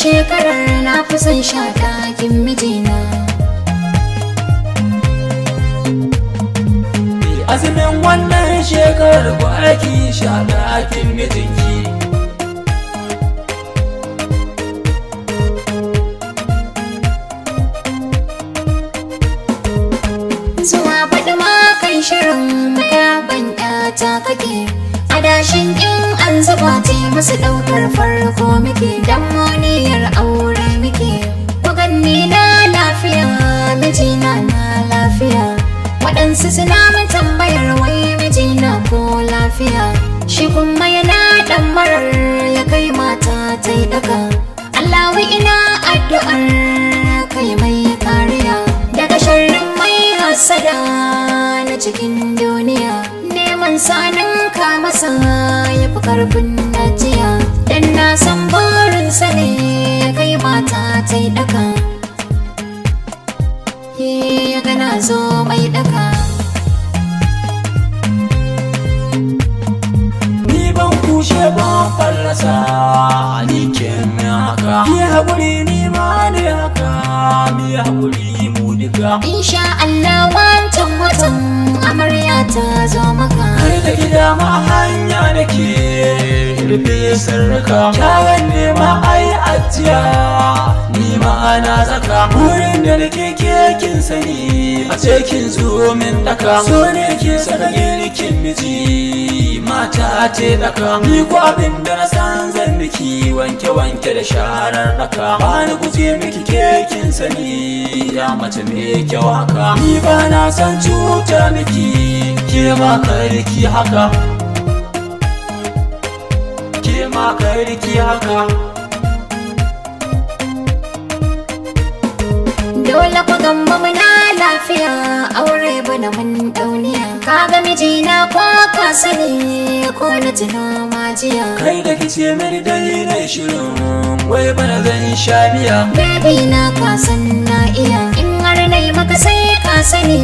shekarar na fi son sha ɗakin mijina. Azumin wannan shekarar kwanaki sha ɗakin mijinki. Zuwa faɗi ma kai shirin gaban ƴata kake. Adashin in an zuba te musu ɗaukar farko muke. Dan moniyar aure muke. Kuganni na lafiya, mijina na lafiya. Waɗansu suna mun tambayar wai mijina ko lafiya. Shi kuma yana ɗan marar ya kai mata ta yi ɗaka. Allahu ina addu'ar kai mai kariya daga sharrin mai hasada na cikin duniya. Neman sanin ka masa ya fi karfin najiya. Dan na san burinsa ne ya kai mata ta yi ɗaka. Ya gana zo mai ɗaka. Ni ban kushe ban fallasa, ni ke min haka. Ki haƙuri ni ma ne haka, mi haƙuri mu duka. Insha Allah wancan watan amarya ta zo maka. Kai da gida ma hanya nake rufe sarraka. Kyawun nema ai ajiya, ni ma ana zaka. Wurin da nake kekin sani a cikin zo min daka. So ne ke saka girkin miji mata ce daka. Ni ko abin da na san zan miki wanke-wanke da sharar daka. Ba ni guje miki kekin sani ya mace me kyau haka. Ni ba na san cuta miki, ke ma karki haka. Ke ma karki haka. Dole ku gamba muna lafiya, aure bana mun dauniya. Kaga mijina ko ka sani ko na tuno majiya. Kai da kice mini dai na shirin wai bana zan sha biya. Baby na ka san na iya, in har nai maka sai ka sani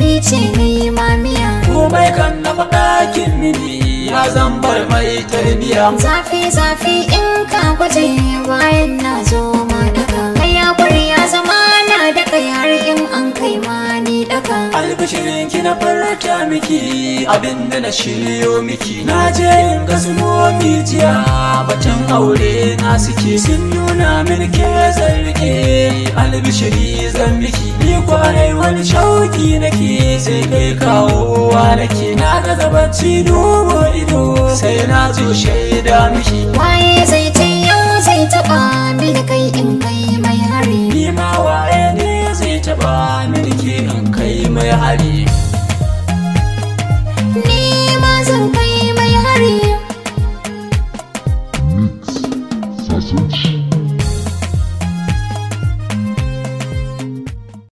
ni ce nai mamiya. Komai kan na faɗa kin mini ya zan bar mai tarbiya. Zafi zafi in ka guje bayan na zo ma daka. Kai hakuri ya zama na daka har in an kai ma ni daka. Albishirin ki na farta miki abinda na shiryo miki. Na je in ga sumomi jiya batun aure na suke. Sun nuna mini ke zan rike albishiri zan miki. Ni kwanai wani shauki nake sai kai kawowa nake. Na gaza bacci dubo ido sai na zo shaida miki. Waye zai ce yau zai taɓa mini kai